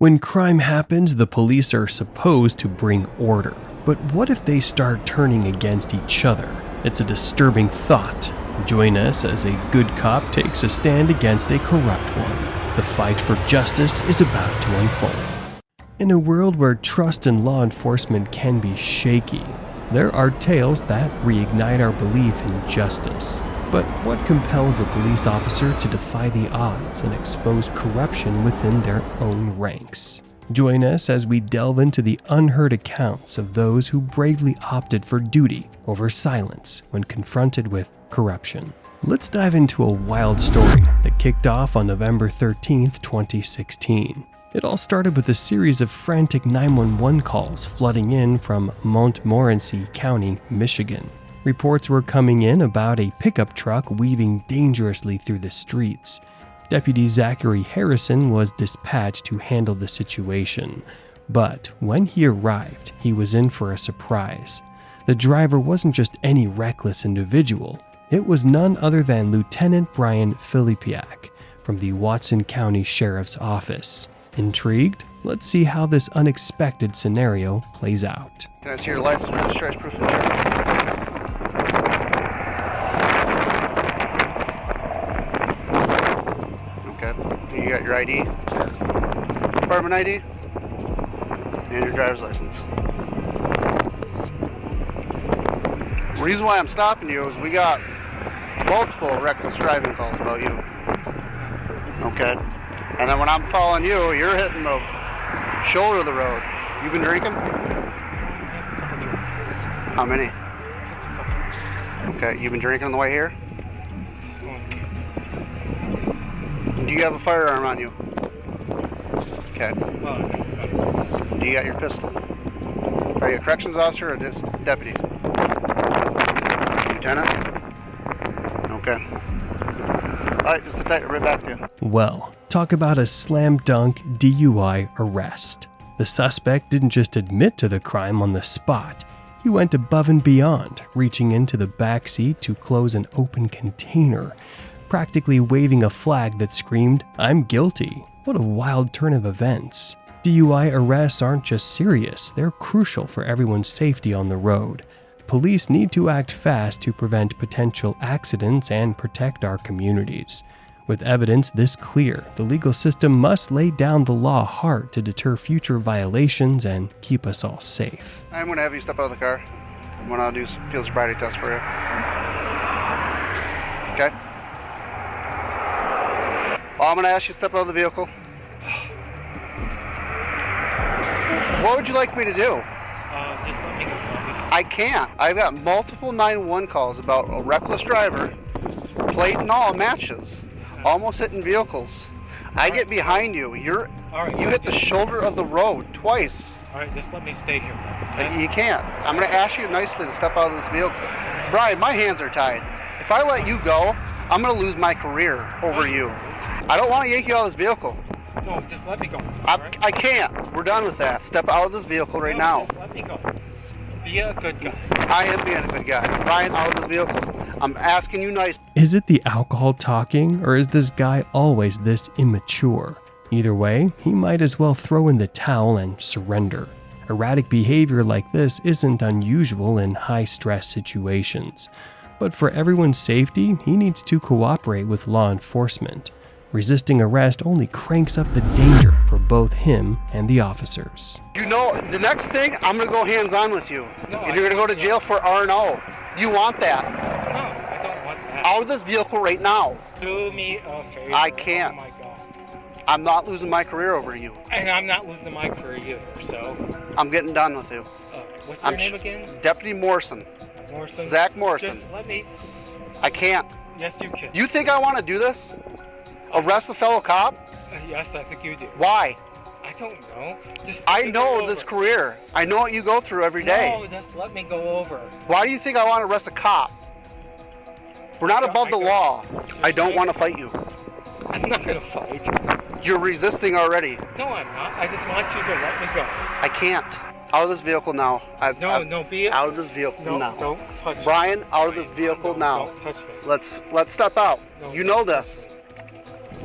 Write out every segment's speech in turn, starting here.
When crime happens, the police are supposed to bring order. But what if they start turning against each other? It's a disturbing thought. Join us as a good cop takes a stand against a corrupt one. The fight for justice is about to unfold. In a world where trust in law enforcement can be shaky, there are tales that reignite our belief in justice. But what compels a police officer to defy the odds and expose corruption within their own ranks? Join us as we delve into the unheard accounts of those who bravely opted for duty over silence when confronted with corruption. Let's dive into a wild story that kicked off on November 13th, 2016. It all started with a series of frantic 911 calls flooding in from Montmorency County, Michigan. Reports were coming in about a pickup truck weaving dangerously through the streets. Deputy Zachary Harrison was dispatched to handle the situation. But when he arrived, he was in for a surprise. The driver wasn't just any reckless individual. It was none other than Lieutenant Brian Philipak from the Watson County Sheriff's Office. Intrigued? Let's see how this unexpected scenario plays out. Can I see your license, registration, proof of insurance? You got your ID, department ID, and your driver's license. The reason why I'm stopping you is we got multiple reckless driving calls about you. Okay? And then when I'm following you, you're hitting the shoulder of the road. You been drinking? How many? Okay, you been drinking on the way here? Do you have a firearm on you? Okay. Do you got your pistol? Are you a corrections officer or just deputy? Lieutenant? Okay. Alright, just take it right back to you. Well, talk about a slam dunk DUI arrest. The suspect didn't just admit to the crime on the spot. He went above and beyond, reaching into the back seat to close an open container, practically waving a flag that screamed, "I'm guilty." What a wild turn of events. DUI arrests aren't just serious, they're crucial for everyone's safety on the road. Police need to act fast to prevent potential accidents and protect our communities. With evidence this clear, the legal system must lay down the law hard to deter future violations and keep us all safe. I'm going to have you step out of the car when I'll do a field sobriety test for you. Okay? I'm going to ask you to step out of the vehicle. What would you like me to do? Just let me go. I can't. I've got multiple 911 calls about a reckless driver, plate and all matches, almost hitting vehicles. I get behind you. You hit the shoulder of the road twice. All right, just let me stay here. Okay? You can't. I'm going to ask you nicely to step out of this vehicle. Brian, my hands are tied. If I let you go, I'm going to lose my career over you. I don't want to yank you out of this vehicle. No, just let me go. I can't. We're done with that. Step out of this vehicle right now. Just let me go. Be a good guy. I am being a good guy. Brian, out of this vehicle. I'm asking you nice. Is it the alcohol talking, or is this guy always this immature? Either way, he might as well throw in the towel and surrender. Erratic behavior like this isn't unusual in high-stress situations. But for everyone's safety, he needs to cooperate with law enforcement. Resisting arrest only cranks up the danger for both him and the officers. You know, the next thing, I'm going to go hands-on with you. No, and you're going to go to jail for R&O. You want that? No, I don't want that. Out of this vehicle right now. Do me a favor. I can't. Oh my God. I'm not losing my career over you. And I'm not losing my career either, so. I'm getting done with you. What's your name again? Deputy Morrison. Morrison? Zach Morrison. Just let me. I can't. Yes, you can. You think I want to do this? Arrest a fellow cop? Yes, I think you do. Why? I don't know. I know this career. I know what you go through every day. No, just let me go over. Why do you think I want to arrest a cop? We're not above the law. I don't want to fight you. I'm not going to fight. You're resisting already. No, I'm not. I just want you to let me go. I can't. Out of this vehicle now. No, be it. Out of this vehicle no, now. Don't touch me. Brian, out of this vehicle now. Don't touch me. Let's step out. No. You know this.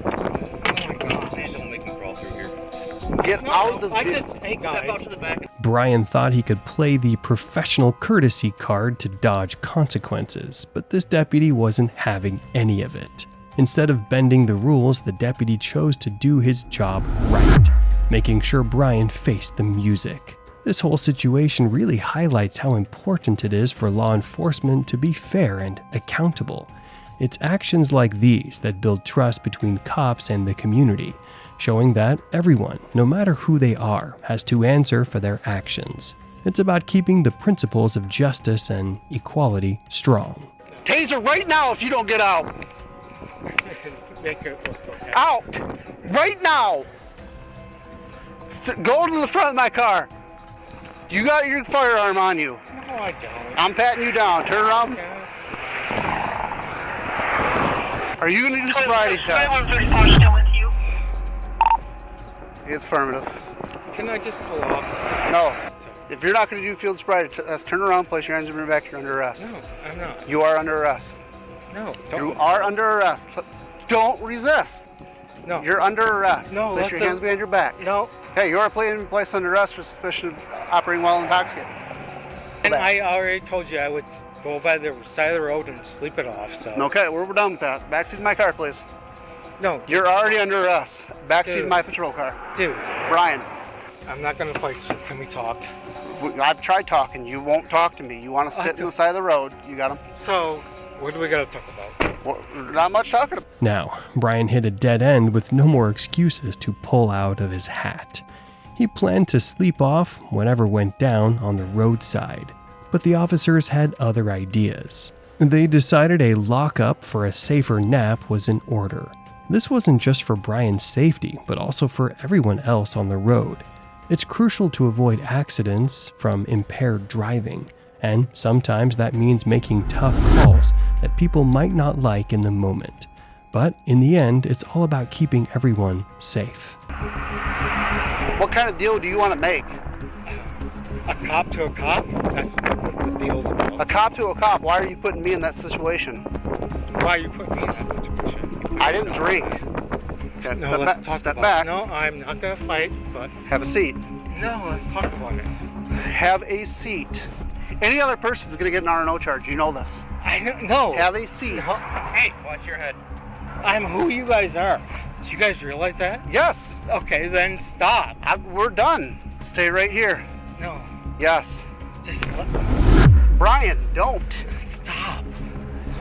Oh my God, man, don't make me crawl through here. Get out of this vehicle. Hey guys. Brian thought he could play the professional courtesy card to dodge consequences, but this deputy wasn't having any of it. Instead of bending the rules, the deputy chose to do his job right, making sure Brian faced the music. This whole situation really highlights how important it is for law enforcement to be fair and accountable. It's actions like these that build trust between cops and the community, showing that everyone, no matter who they are, has to answer for their actions. It's about keeping the principles of justice and equality strong. Taser right now if you don't get out. Make it look okay. Out! Right now! Go to the front of my car. You got your firearm on you. No, I don't. I'm patting you down. Turn around. Okay. Are you going to do sobriety test? Still with you? It's affirmative. Can I just pull off? No. If you're not going to do field sobriety test, turn around, place your hands on your back, you're under arrest. No, I'm not. You are under arrest. No, You are under arrest. Don't resist. No. You're under arrest. No, Place let your the- hands behind your back. No. Hey, you are placed under arrest for suspicion of operating while intoxicated. And I already told you I would go by the side of the road and sleep it off, so. Okay, we're done with that. Backseat of my car, please. No. You're already under arrest. Backseat of Dude. my patrol car. Dude, Brian, I'm not gonna fight you. Can we talk? I've tried talking. You won't talk to me. You want to sit on the side of the road. You got him? So, what do we gotta talk about? Well, not much talking about. Now, Brian hit a dead end with no more excuses to pull out of his hat. He planned to sleep off whatever went down on the roadside, but the officers had other ideas. They decided a lockup for a safer nap was in order. This wasn't just for Brian's safety, but also for everyone else on the road. It's crucial to avoid accidents from impaired driving, and sometimes that means making tough calls that people might not like in the moment. But in the end, it's all about keeping everyone safe. What kind of deal do you want to make? A cop to a cop? That's what the deal's about. A cop to a cop. Why are you putting me in that situation? Why are you putting me in that situation? I didn't drink. Okay, No, step let's back. talk Step about back. it. No, I'm not gonna fight, but Have a seat. no, let's talk about it. Have a seat. Any other person's going to get an R&O charge. You know this. I don't know. Have a seat. No. Hey, watch your head. I'm who you guys are. Do you guys realize that? Yes. Okay, then stop. We're done. Stay right here. No, Yes. just let Brian, don't. stop.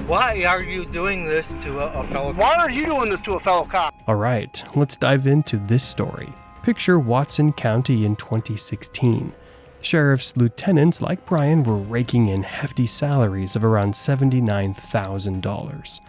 Why are you doing this to a fellow? Why are you doing this to a fellow cop? Alright, let's dive into this story. Picture Watson County in 2016. Sheriff's lieutenants like Brian were raking in hefty salaries of around $79,000.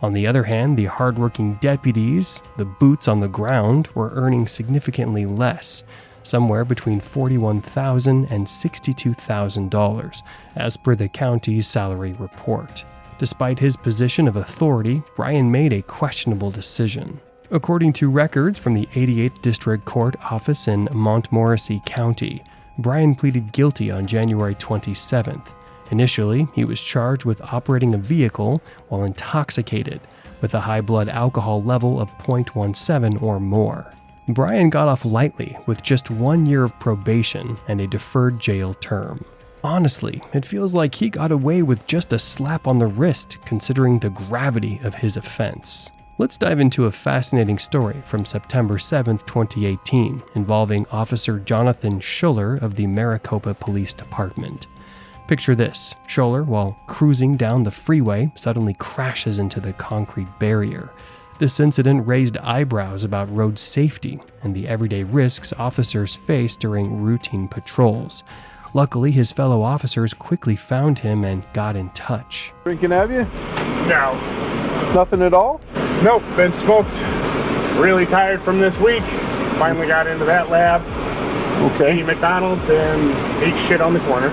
On the other hand, the hardworking deputies, the boots on the ground, were earning significantly less, somewhere between $41,000 and $62,000, as per the county's salary report. Despite his position of authority, Brian made a questionable decision. According to records from the 88th District Court office in Montmorency County, Brian pleaded guilty on January 27th. Initially, he was charged with operating a vehicle while intoxicated, with a high blood alcohol level of 0.17 or more. Brian got off lightly with just 1 year of probation and a deferred jail term. Honestly, it feels like he got away with just a slap on the wrist considering the gravity of his offense. Let's dive into a fascinating story from September 7th, 2018, involving Officer Jonathan Schuler of the Maricopa Police Department. Picture this: Schuler, while cruising down the freeway, suddenly crashes into the concrete barrier. This incident raised eyebrows about road safety and the everyday risks officers face during routine patrols. Luckily, his fellow officers quickly found him and got in touch. Drinking, have you? No. Nothing at all? Nope, been smoked. Really tired from this week. Finally got into that lab. Okay. Ate McDonald's and ate shit on the corner.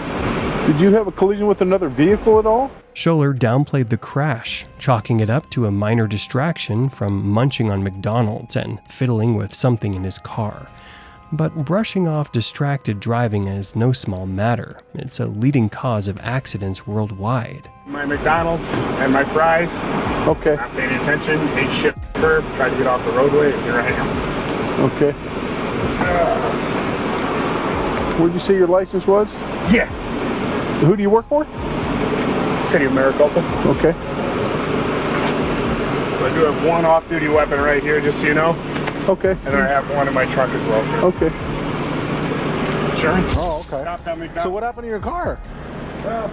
Did you have a collision with another vehicle at all? Schuler downplayed the crash, chalking it up to a minor distraction from munching on McDonald's and fiddling with something in his car. But brushing off distracted driving is no small matter. It's a leading cause of accidents worldwide. My McDonald's and my fries. Okay. Not paying attention. Ate shit on the curb. Tried to get off the roadway, and here I am. Okay. Where'd you say your license was? Yeah. Who do you work for? City of Maricopa. Okay. I do have one off-duty weapon right here, just so you know. Okay. And then I have one in my truck as well, sir. Okay. Insurance. Oh, okay. Stopped at McDonald's. So what happened to your car? Well,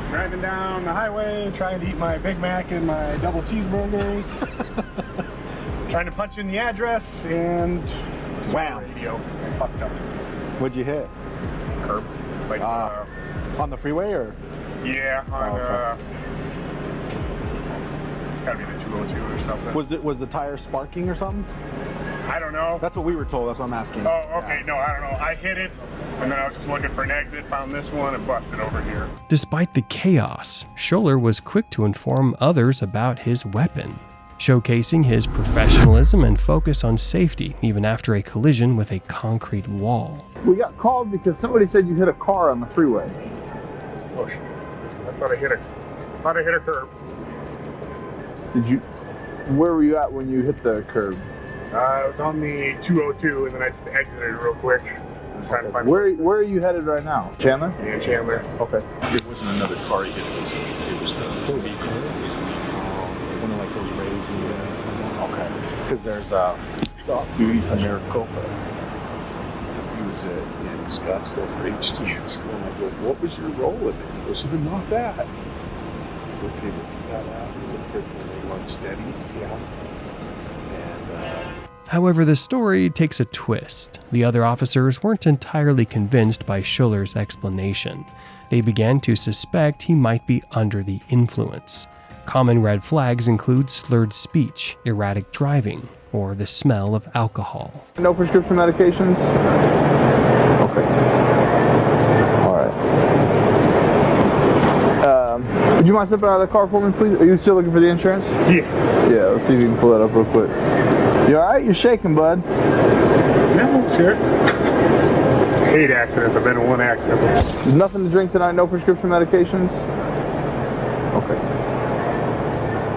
driving down the highway, trying to eat my Big Mac and my double cheeseburgers. Trying to punch in the address, and Wow. Radio. I fucked up. What'd you hit? Curb. Like, On the freeway or? yeah, on, okay. Gotta be the 202 or something. Was the tire sparking or something? I don't know. That's what we were told. That's what I'm asking. Oh, okay. No, I don't know. I hit it, and then I was just looking for an exit, found this one, and busted over here. Despite the chaos, Schuler was quick to inform others about his weapon, showcasing his professionalism and focus on safety even after a collision with a concrete wall. We got called because somebody said you hit a car on the freeway. Oh, shit. I thought I hit a curb. Did you? Where were you at when you hit the curb? I was on the 202, and then I just exited real quick. I was trying to find Where are you headed right now? Chandler? Yeah, Chandler. Okay. It wasn't another car he hit, it was the full vehicle. One of like those raised. Okay. Because there's off duty to Maricopa. He was in Scottsdale for HT in school, and I go, what was your role in it? He goes, not that. Okay, but you got out and looked pretty unsteady. Yeah. However, the story takes a twist. The other officers weren't entirely convinced by Schuler's explanation. They began to suspect he might be under the influence. Common red flags include slurred speech, erratic driving, or the smell of alcohol. No prescription medications? Okay. All right. Would you mind stepping out of the car for me, please? Are you still looking for the insurance? Yeah. Yeah, let's see if you can pull that up real quick. You all right? You're shaking, bud. No, sure. I hate accidents. I've been in one accident. There's nothing to drink tonight, no prescription medications? Okay.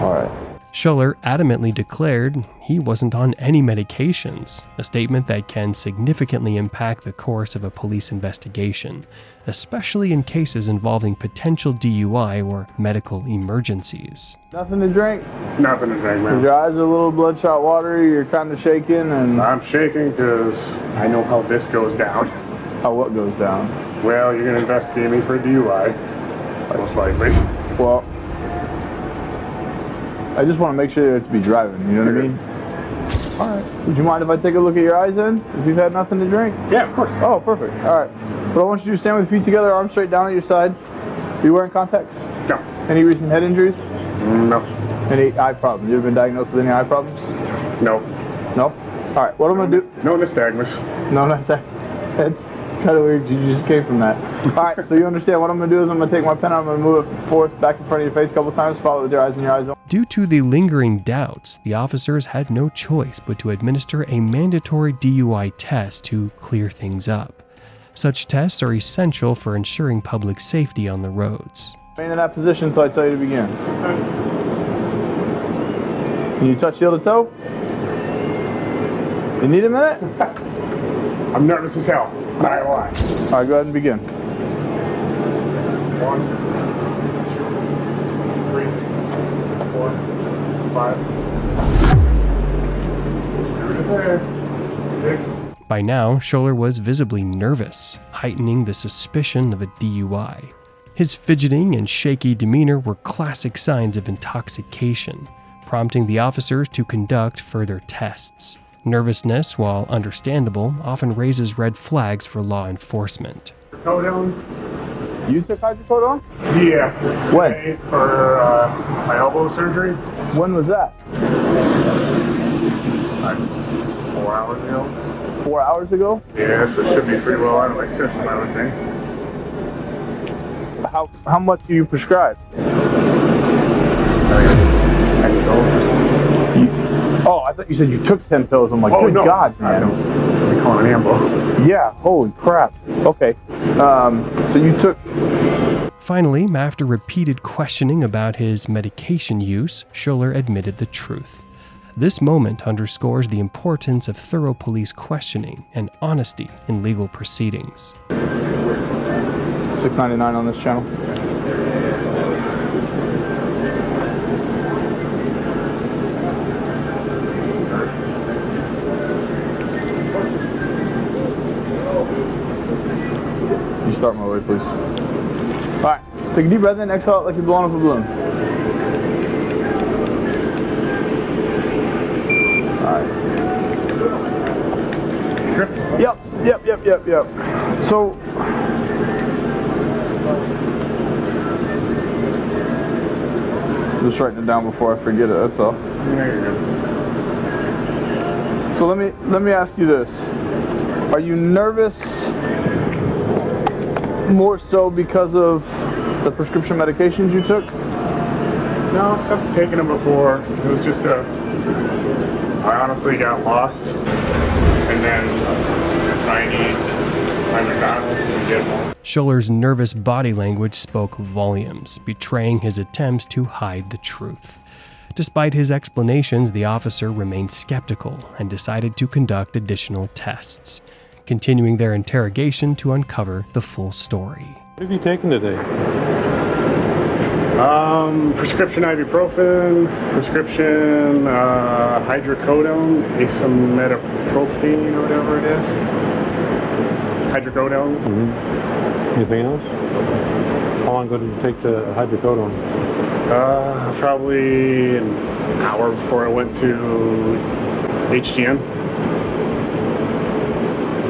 All right. Schuler adamantly declared he wasn't on any medications, a statement that can significantly impact the course of a police investigation, especially in cases involving potential DUI or medical emergencies. Nothing to drink? Nothing to drink, man. Your eyes are a little bloodshot watery, you're kind of shaking, and... I'm shaking because I know how this goes down. How what goes down? Well, you're going to investigate me for a DUI, most likely. Well, I just want to make sure to be driving, you know what I mean? All right. Would you mind if I take a look at your eyes then? If you've had nothing to drink? Yeah, of course. Oh, perfect. All right. What I want you to do is stand with your feet together, arms straight down at your side. Are you wearing contacts? No. Any recent head injuries? No. Any eye problems? You ever been diagnosed with any eye problems? No. No? All right. What I'm going to do... No nystagmus. No, not that. That's kind of weird. You just came from that. All right. So you understand what I'm going to do is I'm going to take my pen, I'm going to move it forth, back in front of your face a couple times, follow with your eyes and your eyes open. Due to the lingering doubts, the officers had no choice but to administer a mandatory DUI test to clear things up. Such tests are essential for ensuring public safety on the roads. Remain in that position until I tell you to begin. Can you touch heel to toe? You need a minute? I'm nervous as hell. Not gonna lie. All right, go ahead and begin. 1, 2, 3, 4, 5. There. 6. By now, Schuler was visibly nervous, heightening the suspicion of a DUI. His fidgeting and shaky demeanor were classic signs of intoxication, prompting the officers to conduct further tests. Nervousness, while understandable, often raises red flags for law enforcement. Hydrocodone? You took hydrocodone? Yeah. When? Today for my elbow surgery. When was that? Like 4 hours ago. 4 hours ago? Yeah, so it should be pretty well out of my system, I would think. How much do you prescribe? Oh, I thought you said you took 10 pills. I'm like, oh, good no. God, man. We call it an ambo. Yeah, holy crap. Okay. So you took... Finally, after repeated questioning about his medication use, Schuler admitted the truth. This moment underscores the importance of thorough police questioning and honesty in legal proceedings. $6.99 on this channel. You start my way, please. All right, take a deep breath in, exhale out like you're blowing up a balloon. All right. Yep. So, just writing it down before I forget it, that's all. So let me ask you this. Are you nervous more so because of the prescription medications you took? No, except for taking them before. It was just I honestly got lost. And then I need my McDonald's and get home. Schuler's nervous body language spoke volumes, betraying his attempts to hide the truth. Despite his explanations, the officer remained skeptical and decided to conduct additional tests, continuing their interrogation to uncover the full story. What have you taken today? Prescription ibuprofen, prescription hydrocodone, acetaminophen, or whatever it is. Hydrocodone. Mm-hmm. Anything else? How long ago did you take the hydrocodone? Probably an hour before I went to HGN.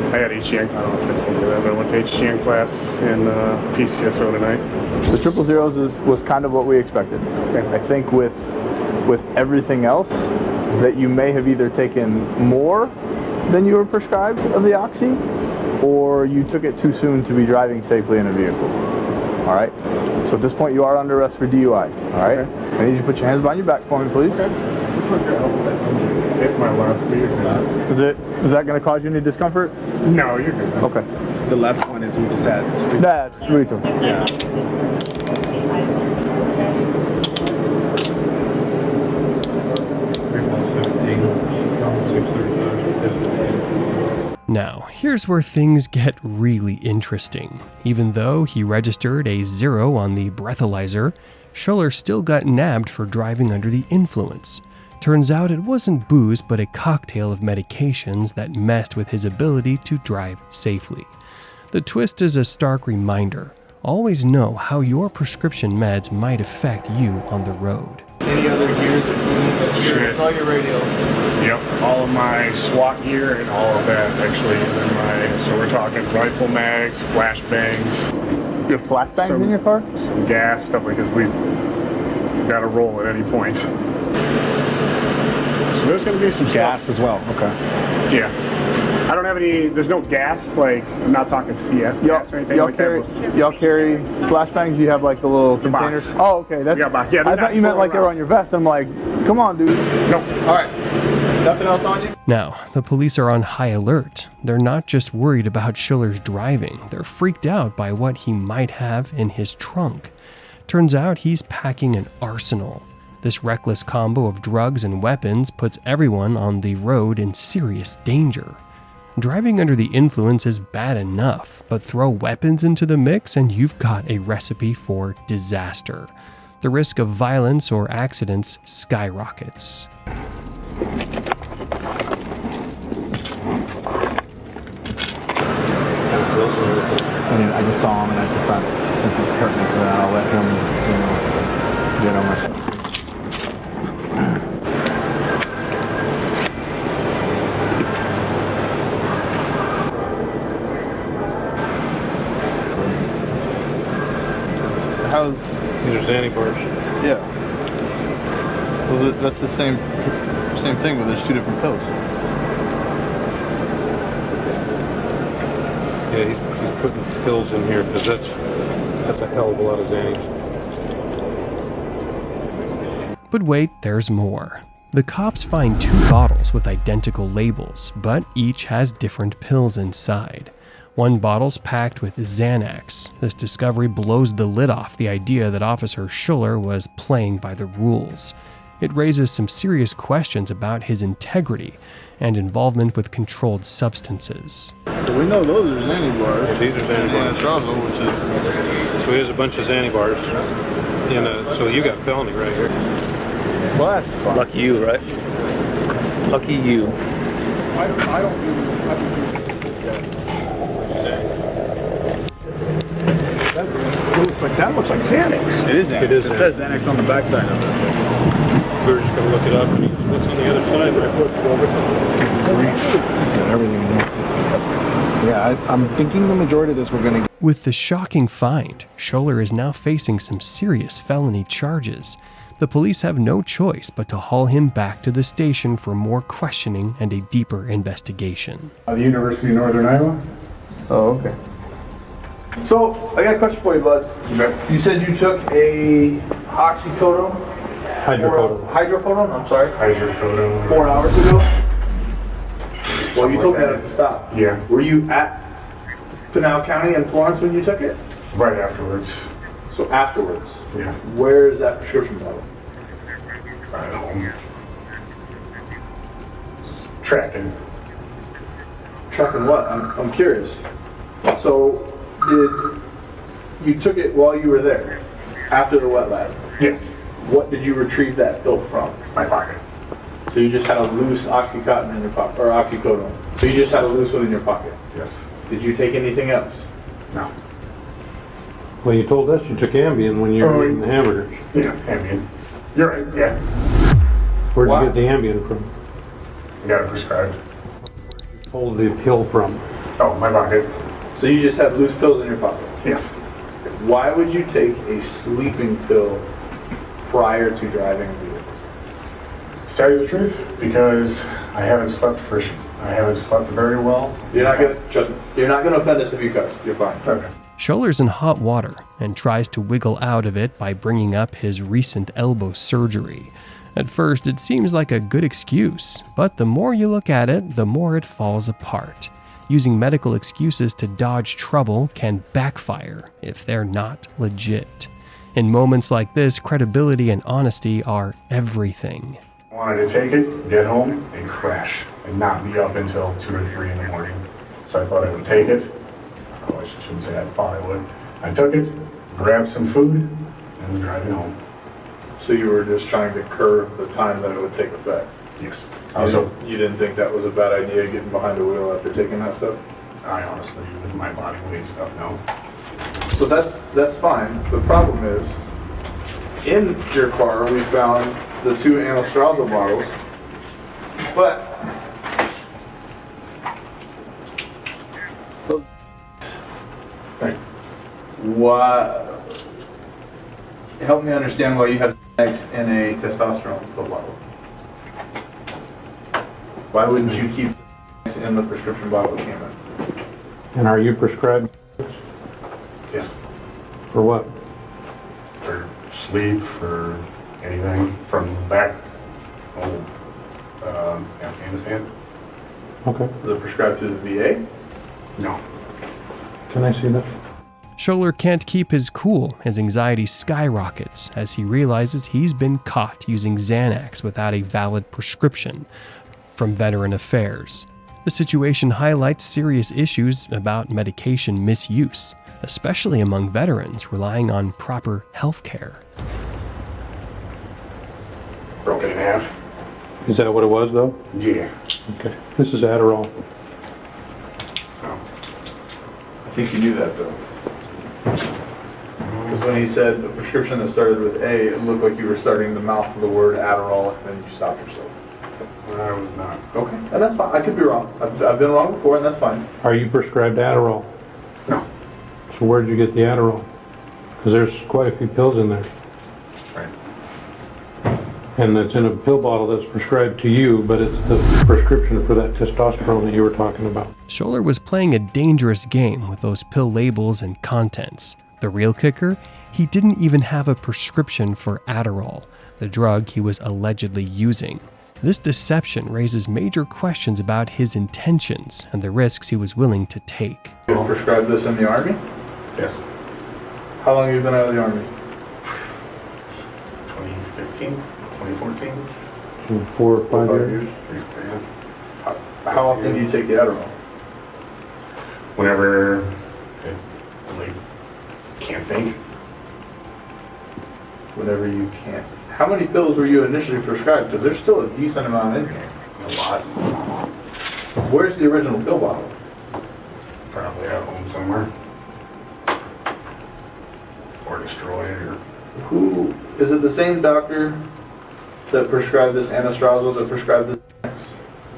I had HGN, I don't know if it's something like that, but I went to HGN class in PCSO tonight. The 000s was kind of what we expected. Okay. I think with everything else, that you may have either taken more than you were prescribed of the oxy, or you took it too soon to be driving safely in a vehicle. All right? So at this point, you are under arrest for DUI. All right? Okay. I need you to put your hands behind your back for me, please. Okay. It's my left. Is that going to cause you any discomfort? No, you're good. Okay. The left one is with the sad. That's sweet. Yeah. Now, here's where things get really interesting. Even though he registered a 0 on the breathalyzer, Schuler still got nabbed for driving under the influence. Turns out it wasn't booze, but a cocktail of medications that messed with his ability to drive safely. The twist is a stark reminder. Always know how your prescription meds might affect you on the road. Any other gear that you need? It's all your radio. Yep, all of my SWAT gear and all of that actually is in my, so we're talking rifle mags, flashbangs. You have flashbangs in your car? Some gas, stuff like this. We've got to roll at any point. So there's going to be some Gas stuff. as well. Okay. Yeah. I don't have any, there's no gas, like, I'm not talking CS gas or anything like that. Y'all carry flashbangs? You have like the little containers? Box. Oh, okay. That's, Yeah, box. Yeah, I thought you meant like they were on your vest. I'm like, come on, dude. Nope. All right. Nothing else on you? Now, the police are on high alert. They're not just worried about Schuler's driving, they're freaked out by what he might have in his trunk. Turns out he's packing an arsenal. This reckless combo of drugs and weapons puts everyone on the road in serious danger. Driving under the influence is bad enough, but throw weapons into the mix and you've got a recipe for disaster. The risk of violence or accidents skyrockets. I just saw him and I just thought, since it's pertinent, I'll let him, get on myself. These are Xanny bars. Yeah. Well, that's the same thing, but there's two different pills. Yeah, he's putting pills in here because that's a hell of a lot of Xannies. But wait, there's more. The cops find 2 bottles with identical labels, but each has different pills inside. One bottle's packed with Xanax. This discovery blows the lid off the idea that Officer Schuler was playing by the rules. It raises some serious questions about his integrity and involvement with controlled substances. So we know those are Xanny bars. Yeah, these are Xanny bars. Which is... So here's a bunch of Xanny bars. So you got felony right here. Well, that's fine. Lucky you, right? Lucky you. I don't that looks like Xanax. It is Xanax. It says Xanax on the backside of it. We're just gonna look it up. What's on the other side? Everything. Yeah, I'm thinking the majority of this we're gonna. With the shocking find, Schuler is now facing some serious felony charges. The police have no choice but to haul him back to the station for more questioning and a deeper investigation. The University of Northern Iowa. Oh, okay. So, I got a question for you, bud. Okay. You said you took a oxycodone? Hydrocodone. I'm sorry. Hydrocodone. 4 hours ago? Well, you told me that at the stop. Yeah. Were you at Pinal County in Florence when you took it? Right afterwards. So afterwards? Yeah. Where is that prescription bottle? Right home. Just tracking. Tracking what? I'm curious. So, you took it while you were there? After the wet lab? Yes. What did you retrieve that pill from? My pocket. So you just had a loose Oxycontin in your pocket, or oxycodone. So you just had a loose one in your pocket. Yes. Did you take anything else? No. Well, you told us you took Ambien when you were eating the hamburgers. Yeah, Ambien. You're right, yeah. Where'd you get the Ambien from? I got it prescribed. Pulled the pill from? Oh, my pocket. So you just had loose pills in your pocket? Yes. Why would you take a sleeping pill prior to driving a vehicle? To tell you the truth, because I haven't slept very well. You're not gonna offend us if you cuss. You're fine. Okay. Schuler's in hot water and tries to wiggle out of it by bringing up his recent elbow surgery. At first, it seems like a good excuse, but the more you look at it, the more it falls apart. Using medical excuses to dodge trouble can backfire if they're not legit. In moments like this, credibility and honesty are everything. I wanted to take it, get home, and crash, and not be up until 2 or 3 in the morning. So I thought I would take it. Oh, I shouldn't say I thought I would. I took it, grabbed some food, and was driving home. So you were just trying to curb the time that it would take effect? Yes. You didn't think that was a bad idea, getting behind the wheel after taking that stuff? I honestly, with my body weight stuff, no. So that's fine. The problem is, in your car we found the 2 Anastrozole bottles, but Right. why? Help me understand why you had X in a testosterone pill bottle. Why wouldn't you keep X in the prescription bottle that came in? And are you prescribed Yes. for what? For sleep, for anything from back home, Afghanistan. Okay. Is it prescribed through the VA? No. Can I see that? Schuler can't keep his cool. His anxiety skyrockets as he realizes he's been caught using Xanax without a valid prescription from Veteran Affairs. The situation highlights serious issues about medication misuse, especially among veterans relying on proper health care. Broke it in half. Is that what it was, though? Yeah. Okay. This is Adderall. No. I think you knew that though. Because when he said a prescription that started with A, it looked like you were starting to mouth the word Adderall and then you stopped yourself. I was not. Okay, and that's fine. I could be wrong. I've been wrong before and that's fine. Are you prescribed Adderall? No. So where'd you get the Adderall? Because there's quite a few pills in there. Right. And it's in a pill bottle that's prescribed to you, but it's the prescription for that testosterone that you were talking about. Schuler was playing a dangerous game with those pill labels and contents. The real kicker? He didn't even have a prescription for Adderall, the drug he was allegedly using. This deception raises major questions about his intentions and the risks he was willing to take. You were prescribed this in the Army? Yes. How long have you been out of the Army? 2015. 2014. 4 or 5 years. Yeah. How often do you take the Adderall? Whenever I can't think. Whenever you can't. How many pills were you initially prescribed? Because there's still a decent amount in here. A lot. Where's the original pill bottle? Probably at home somewhere. Or destroyed, or Who is it? The same doctor that prescribed this anastrozole that prescribed this?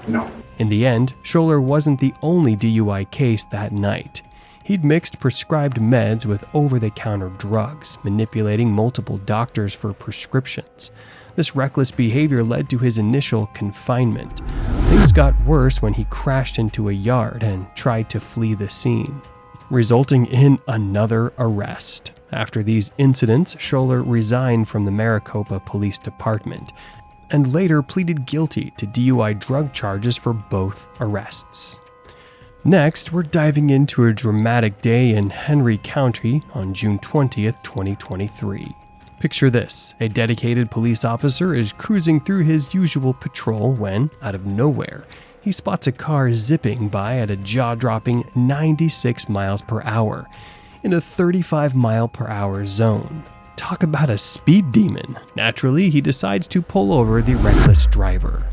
no. In the end, Schuler wasn't the only DUI case that night. He'd mixed prescribed meds with over-the-counter drugs, manipulating multiple doctors for prescriptions. This reckless behavior led to his initial confinement. Things got worse when he crashed into a yard and tried to flee the scene, resulting in another arrest. After these incidents, Schuler resigned from the Maricopa Police Department and later pleaded guilty to DUI drug charges for both arrests. Next, we're diving into a dramatic day in Henry County on June 20th, 2023. Picture this: a dedicated police officer is cruising through his usual patrol when, out of nowhere, he spots a car zipping by at a jaw-dropping 96 miles per hour in a 35 mile per hour zone. Talk about a speed demon. Naturally, he decides to pull over the reckless driver.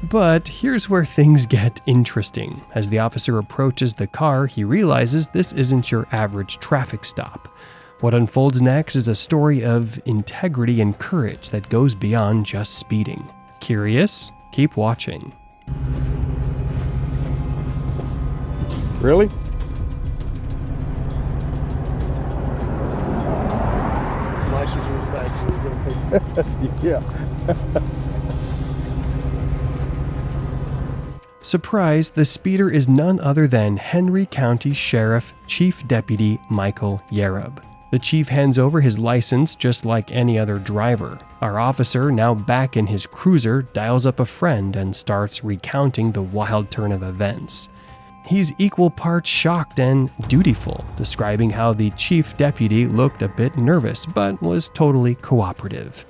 But here's where things get interesting. As the officer approaches the car, he realizes this isn't your average traffic stop. What unfolds next is a story of integrity and courage that goes beyond just speeding. Curious? Keep watching. Really? Yeah. Surprise, the speeder is none other than Henry County Sheriff Chief Deputy Michael Yarb. The chief hands over his license just like any other driver. Our officer, now back in his cruiser, dials up a friend and starts recounting the wild turn of events. He's equal parts shocked and dutiful, describing how the chief deputy looked a bit nervous but was totally cooperative.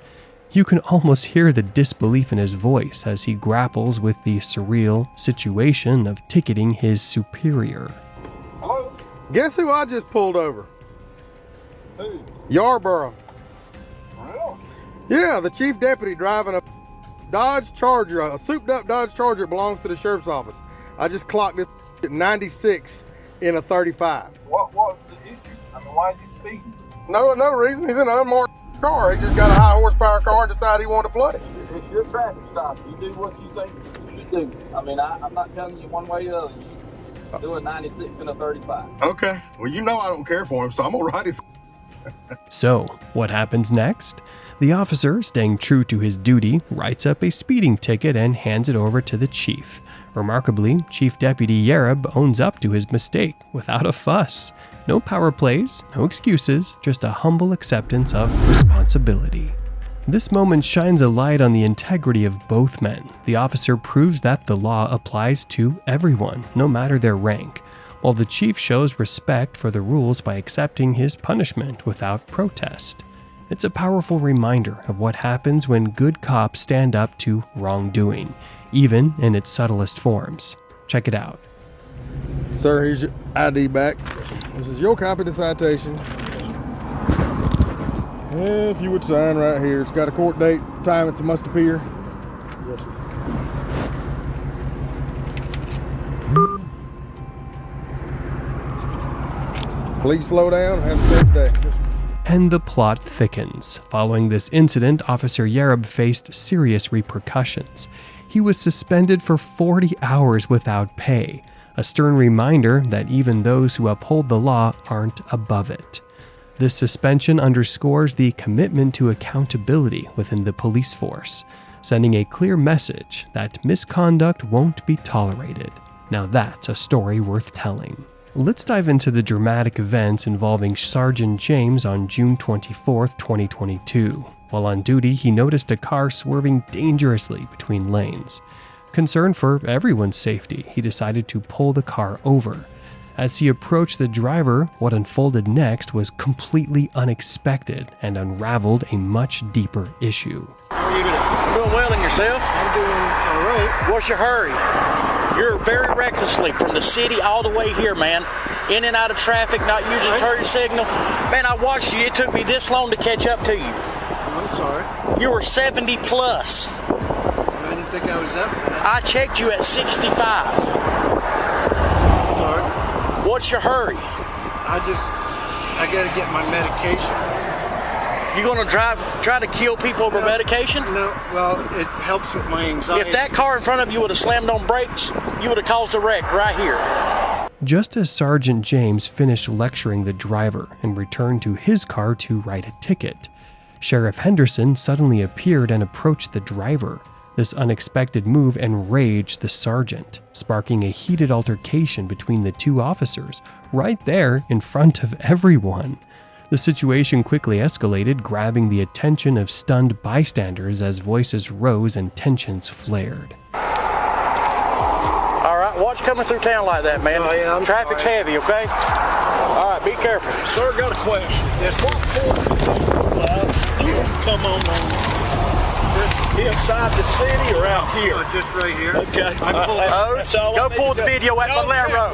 You can almost hear the disbelief in his voice as he grapples with the surreal situation of ticketing his superior. Hello? Guess who I just pulled over? Who? Yarborough. Well, Yeah, the chief deputy driving a Dodge Charger, a souped up Dodge Charger that belongs to the sheriff's office. I just clocked this at 96 in a 35. what was the issue? I mean, why is he speeding? No reason. He's in an unmarked car. He just got a high horsepower car and decided he wanted to play. It's your traffic stop. You do what you think you should do. I mean, I'm not telling you one way or the other. You do a 96 and a 35. Okay. Well, you know I don't care for him, so I'm gonna ride his. So, what happens next? The officer, staying true to his duty, writes up a speeding ticket and hands it over to the chief. Remarkably, Chief Deputy Yarb owns up to his mistake without a fuss. No power plays, no excuses, just a humble acceptance of responsibility. This moment shines a light on the integrity of both men. The officer proves that the law applies to everyone, no matter their rank, while the chief shows respect for the rules by accepting his punishment without protest. It's a powerful reminder of what happens when good cops stand up to wrongdoing, even in its subtlest forms. Check it out. Sir, here's your ID back. This is your copy of the citation. If you would sign right here. It's got a court date, time it's a must appear. Yes, sir. Please slow down and have a safe day. And the plot thickens. Following this incident, Officer Yarb faced serious repercussions. He was suspended for 40 hours without pay, a stern reminder that even those who uphold the law aren't above it. This suspension underscores the commitment to accountability within the police force, sending a clear message that misconduct won't be tolerated. Now that's a story worth telling. Let's dive into the dramatic events involving Sergeant James on June 24, 2022. While on duty, he noticed a car swerving dangerously between lanes. Concerned for everyone's safety, he decided to pull the car over. As he approached the driver, what unfolded next was completely unexpected and unraveled a much deeper issue. How are you gonna Doing well in yourself? I'm doing all right. What's your hurry? You're very recklessly from the city all the way here, man. In and out of traffic, not using turn signal. Man, I watched you. It took me this long to catch up to you. I'm sorry. You were 70 plus. I didn't think I was that bad. I checked you at 65. Sorry. What's your hurry? I gotta get my medication. You gonna try to kill people over medication? No, well, it helps with my anxiety. If that car in front of you would have slammed on brakes, you would have caused a wreck right here. Just as Sergeant James finished lecturing the driver and returned to his car to write a ticket, Sheriff Henderson suddenly appeared and approached the driver. This unexpected move enraged the sergeant, sparking a heated altercation between the two officers right there in front of everyone. The situation quickly escalated, grabbing the attention of stunned bystanders as voices rose and tensions flared. All right, watch coming through town like that, man. Oh, yeah, Traffic's heavy, okay? All right, be careful. Sir, got a question. Yes, come on, man. Inside the city or out here? Just right here. Okay. Go pull the video at Valero.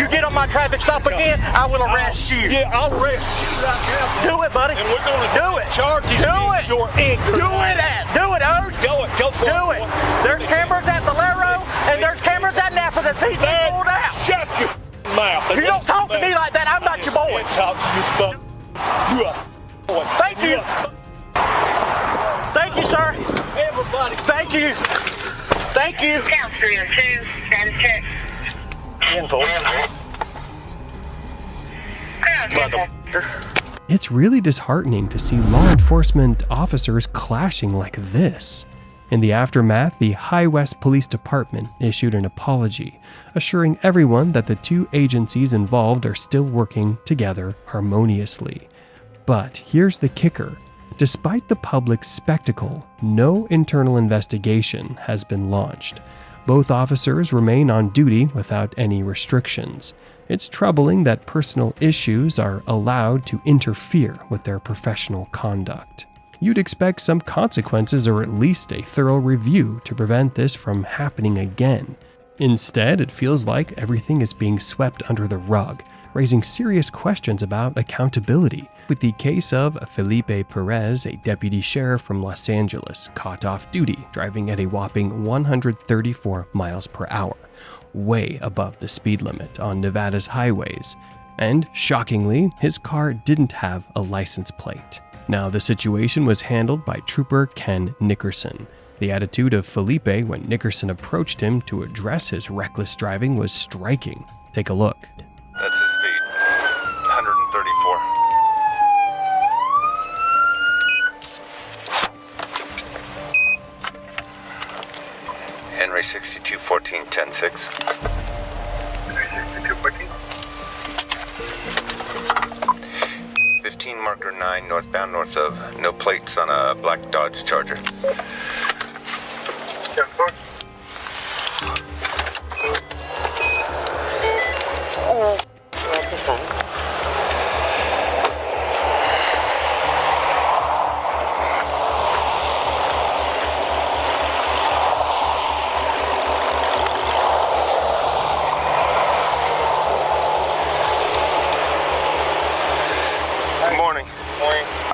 You get on my traffic stop again, I will arrest you. Yeah, I'll arrest you right now. Do it, buddy. And we're going to do it. Charges against your ignorance. Do it, Ode. Go for it. Do it. There's cameras at Valero, and there's cameras at Napa that see you pulled out. Shut your mouth. You don't talk to me like that. I'm not your boy. Talk to you, fuck. You a boy. Thank you. Thank you, sir. Everybody. Thank you. Thank you. Count 3 and 2, stand check. It's really disheartening to see law enforcement officers clashing like this. In the aftermath, the High West Police Department issued an apology, assuring everyone that the two agencies involved are still working together harmoniously. But here's the kicker. Despite the public spectacle, no internal investigation has been launched. Both officers remain on duty without any restrictions. It's troubling that personal issues are allowed to interfere with their professional conduct. You'd expect some consequences or at least a thorough review to prevent this from happening again. Instead, it feels like everything is being swept under the rug, raising serious questions about accountability. With the case of Felipe Perez, a deputy sheriff from Los Angeles, caught off duty, driving at a whopping 134 miles per hour, way above the speed limit on Nevada's highways. And, shockingly, his car didn't have a license plate. Now, the situation was handled by Trooper Ken Nickerson. The attitude of Felipe when Nickerson approached him to address his reckless driving was striking. Take a look. That's his speed. 134. Henry 6214 106. 6214. 15 marker 9 northbound north of. No plates on a black Dodge Charger. 10-4.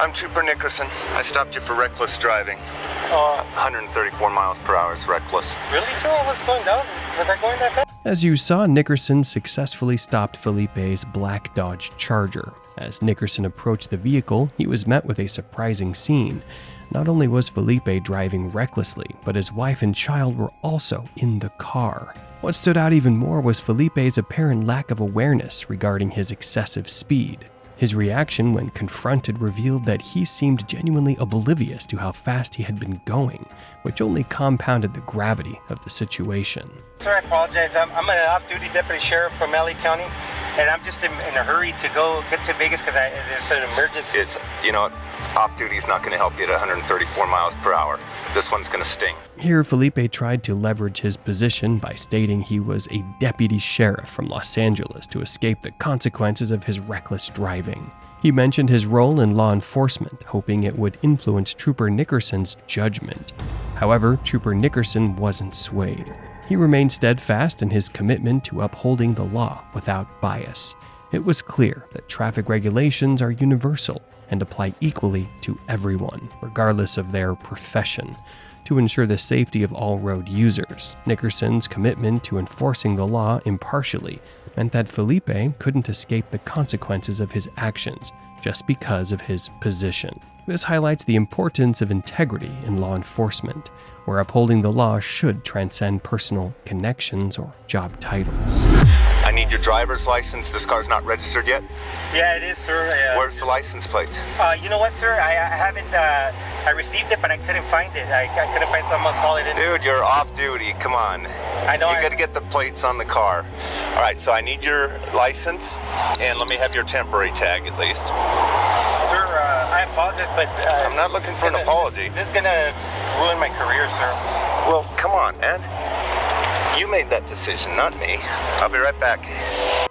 I'm Trooper Nickerson. I stopped you for reckless driving. 134 miles per hour is reckless. Really, sir? What's going down? Was I going that fast? As you saw, Nickerson successfully stopped Felipe's black Dodge Charger. As Nickerson approached the vehicle, he was met with a surprising scene. Not only was Felipe driving recklessly, but his wife and child were also in the car. What stood out even more was Felipe's apparent lack of awareness regarding his excessive speed. His reaction when confronted revealed that he seemed genuinely oblivious to how fast he had been going, which only compounded the gravity of the situation. Sir, I apologize. I'm an off-duty deputy sheriff from LA County, and I'm just in a hurry to go get to Vegas because there's an emergency. It's, off-duty is not going to help you at 134 miles per hour. This one's going to sting. Here, Felipe tried to leverage his position by stating he was a deputy sheriff from Los Angeles to escape the consequences of his reckless driving. He mentioned his role in law enforcement, hoping it would influence Trooper Nickerson's judgment. However, Trooper Nickerson wasn't swayed. He remained steadfast in his commitment to upholding the law without bias. It was clear that traffic regulations are universal and apply equally to everyone, regardless of their profession. To ensure the safety of all road users, Nickerson's commitment to enforcing the law impartially meant that Felipe couldn't escape the consequences of his actions just because of his position. This highlights the importance of integrity in law enforcement, where upholding the law should transcend personal connections or job titles. I need your driver's license. This car's not registered yet? Yeah, it is, sir. Where's the license plate? You know what, sir? I haven't, I received it, but I couldn't find it. I couldn't find it, so I'm gonna call it in. Dude, you're off duty. Come on. I know. You gotta get the plates on the car. All right, so I need your license, and let me have your temporary tag at least. Sir, I apologize, but... I'm not looking for an apology. This is gonna ruin my career, sir. Well, come on, man. You made that decision, not me. I'll be right back.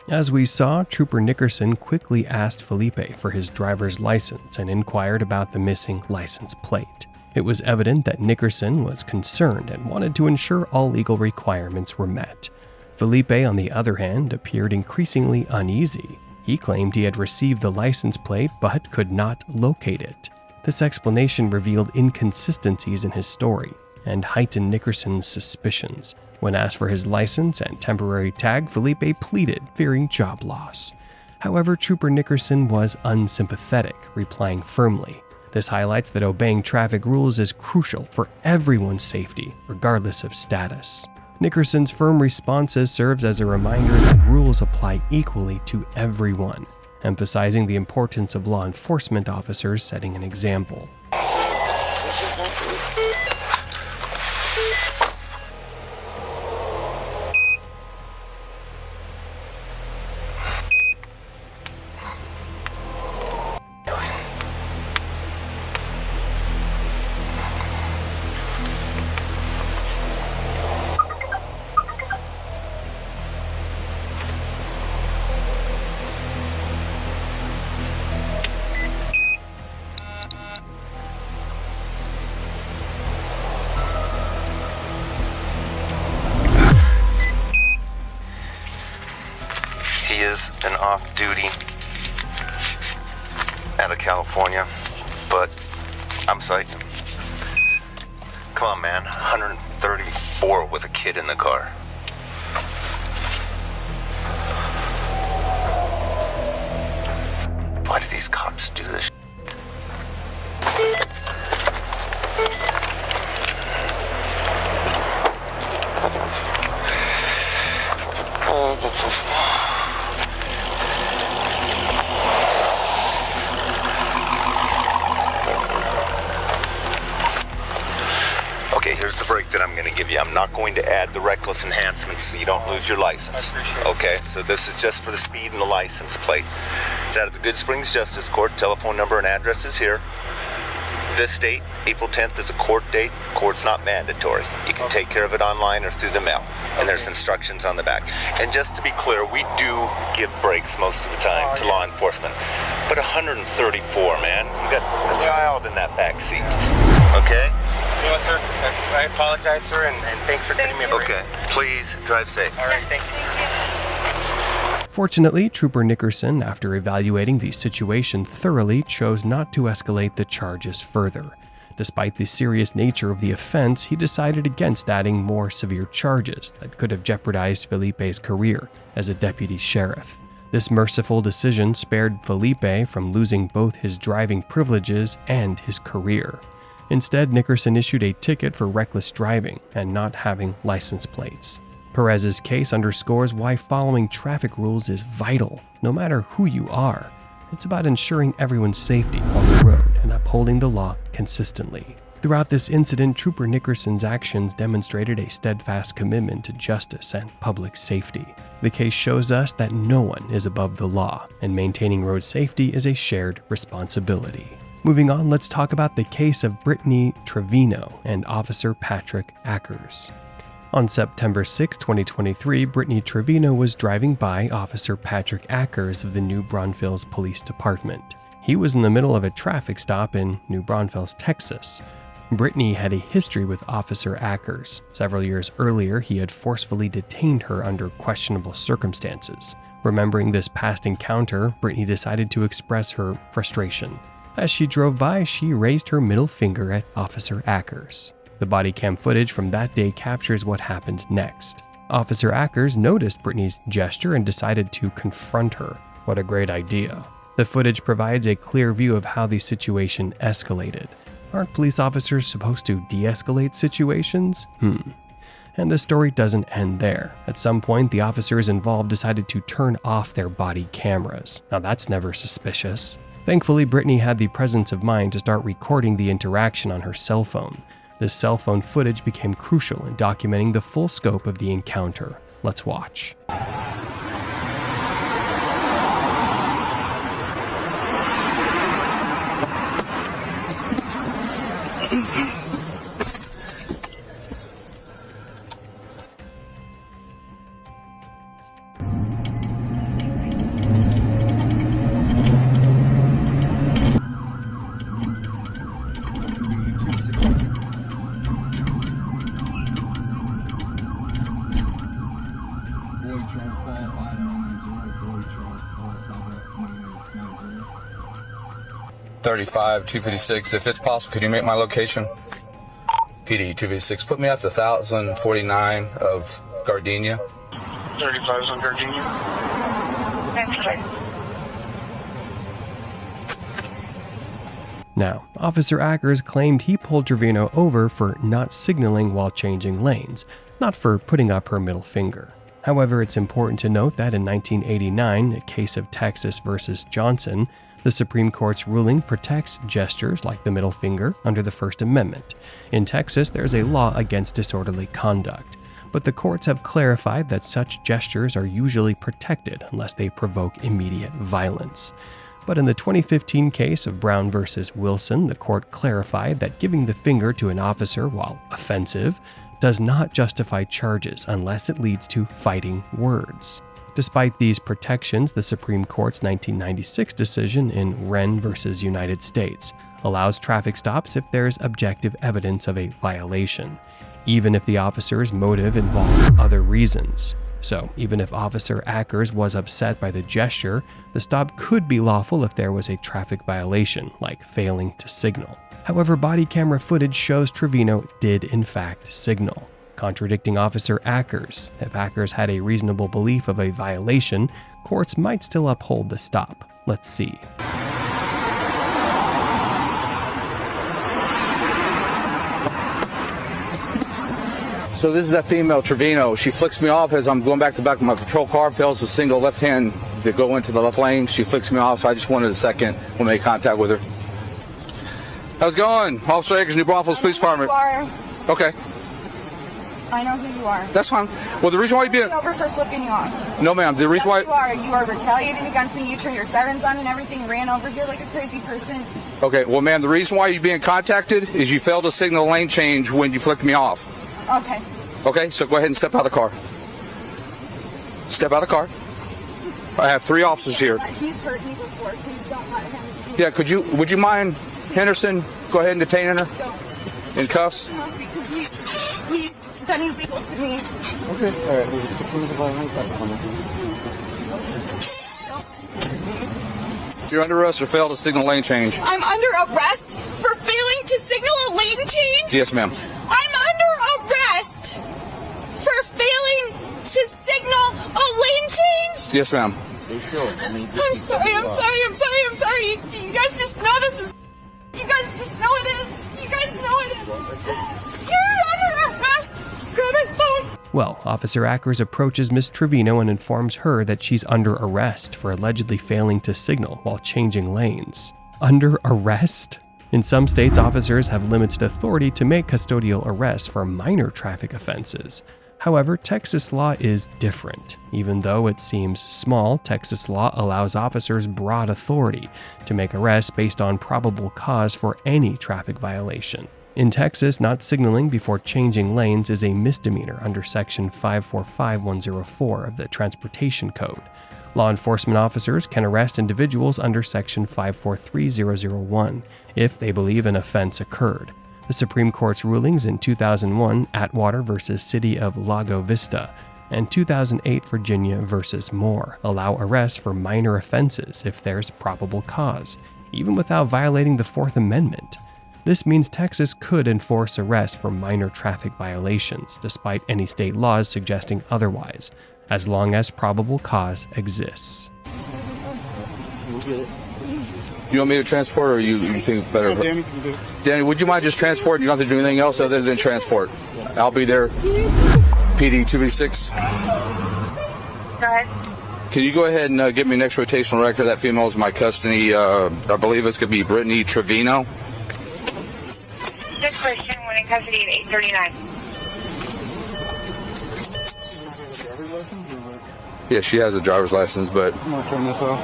As we saw, Trooper Nickerson quickly asked Felipe for his driver's license and inquired about the missing license plate. It was evident that Nickerson was concerned and wanted to ensure all legal requirements were met. Felipe, on the other hand, appeared increasingly uneasy. He claimed he had received the license plate but could not locate it. This explanation revealed inconsistencies in his story and heightened Nickerson's suspicions. When asked for his license and temporary tag, Felipe pleaded, fearing job loss. However, Trooper Nickerson was unsympathetic, replying firmly. This highlights that obeying traffic rules is crucial for everyone's safety, regardless of status. Nickerson's firm responses serves as a reminder that rules apply equally to everyone, emphasizing the importance of law enforcement officers setting an example. He is an off-duty out of California, but I'm citing him. Come on, man. 134 with a kid in the car. Why do these cops do this? Okay, here's the break that I'm going to give you. I'm not going to add the reckless enhancements so you don't lose your license. Okay, so this is just for the speed and the license plate. It's out of the Good Springs Justice Court. Telephone number and address is here. This date, April 10th, is a court date. Court's not mandatory. You can take care of it online or through the mail. And there's instructions on the back. And just to be clear, we do give breaks most of the time to law enforcement. But 134, man. You got a child in that back seat. Okay? You know what, sir? I apologize, sir, and thanks for giving me a break. Okay. Please drive safe. All right, thank you. Fortunately, Trooper Nickerson, after evaluating the situation thoroughly, chose not to escalate the charges further. Despite the serious nature of the offense, he decided against adding more severe charges that could have jeopardized Felipe's career as a deputy sheriff. This merciful decision spared Felipe from losing both his driving privileges and his career. Instead, Nickerson issued a ticket for reckless driving and not having license plates. Perez's case underscores why following traffic rules is vital, no matter who you are. It's about ensuring everyone's safety on the road and upholding the law consistently. Throughout this incident, Trooper Nickerson's actions demonstrated a steadfast commitment to justice and public safety. The case shows us that no one is above the law, and maintaining road safety is a shared responsibility. Moving on, let's talk about the case of Britney Trevino and Officer Patrick Ackers. On September 6, 2023, Britney Trevino was driving by Officer Patrick Ackers of the New Braunfels Police Department. He was in the middle of a traffic stop in New Braunfels, Texas. Britney had a history with Officer Ackers. Several years earlier, he had forcefully detained her under questionable circumstances. Remembering this past encounter, Britney decided to express her frustration. As she drove by, she raised her middle finger at Officer Ackers. The body cam footage from that day captures what happened next. Officer Ackers noticed Britney's gesture and decided to confront her. What a great idea. The footage provides a clear view of how the situation escalated. Aren't police officers supposed to de-escalate situations? And the story doesn't end there. At some point, the officers involved decided to turn off their body cameras. Now that's never suspicious. Thankfully, Britney had the presence of mind to start recording the interaction on her cell phone. This cell phone footage became crucial in documenting the full scope of the encounter. Let's watch. 35, 256. If it's possible, could you make my location? PD 256. Put me at the 1049 of Gardenia. 35 on Gardenia. That's right. Now, Officer Ackers claimed he pulled Trevino over for not signaling while changing lanes, not for putting up her middle finger. However, it's important to note that in 1989, a case of Texas versus Johnson, the Supreme Court's ruling protects gestures like the middle finger under the First Amendment. In Texas, there's a law against disorderly conduct, but the courts have clarified that such gestures are usually protected unless they provoke immediate violence. But in the 2015 case of Brown versus Wilson, the court clarified that giving the finger to an officer while offensive does not justify charges unless it leads to fighting words. Despite these protections, the Supreme Court's 1996 decision in Wren versus United States allows traffic stops if there is objective evidence of a violation, even if the officer's motive involves other reasons. So, even if Officer Ackers was upset by the gesture, the stop could be lawful if there was a traffic violation, like failing to signal. However, body camera footage shows Trevino did in fact signal, contradicting Officer Ackers. If Ackers had a reasonable belief of a violation, courts might still uphold the stop. Let's see. So this is that female, Trevino. She flicks me off as I'm going back to back of my patrol car, fails to signal left hand to go into the left lane. She flicks me off, so I just wanted a second to make contact with her. How's it going? Officer Ackers, New Braunfels Police Department. Okay. I know who you are. That's fine. Well, the reason why you being over for flipping you off. No, ma'am. The reason why you are retaliating against me. You turned your sirens on and everything. Ran over here like a crazy person. Okay. Well, ma'am, the reason why you're being contacted is you failed to signal lane change when you flicked me off. Okay. Okay. So go ahead and step out of the car. Step out of the car. I have 3 officers here. He's hurt me before. Please don't let him. Yeah. Would you mind, Henderson? Go ahead and detain her. In cuffs. No, because he's done illegal to me. Okay. All right. You're under arrest for failed to signal lane change. I'm under arrest for failing to signal a lane change? Yes, ma'am. I'm under arrest for failing to signal a lane change? Yes, ma'am. I'm sorry. You guys just know this is... You guys just know it is. You guys know it is. You're under arrest. Grab my phone. Well, Officer Ackers approaches Miss Trevino and informs her that she's under arrest for allegedly failing to signal while changing lanes. Under arrest? In some states, officers have limited authority to make custodial arrests for minor traffic offenses. However, Texas law is different. Even though it seems small, Texas law allows officers broad authority to make arrests based on probable cause for any traffic violation. In Texas, not signaling before changing lanes is a misdemeanor under Section 545104 of the Transportation Code. Law enforcement officers can arrest individuals under Section 543001 if they believe an offense occurred. The Supreme Court's rulings in 2001, Atwater v. City of Lago Vista, and 2008, Virginia v. Moore, allow arrests for minor offenses if there's probable cause, even without violating the Fourth Amendment. This means Texas could enforce arrests for minor traffic violations, despite any state laws suggesting otherwise, as long as probable cause exists. You want me to transport, or you think better? Danny can do it. Danny, would you mind just transporting? You don't have to do anything else other than transport. I'll be there. PD 2V6. Go ahead. Can you go ahead and give me next rotational record? That female is in my custody. I believe it's going to be Britney Trevino. Good question. When in custody at 8:39. Yeah, she has a driver's license, but... I'm going to turn this off.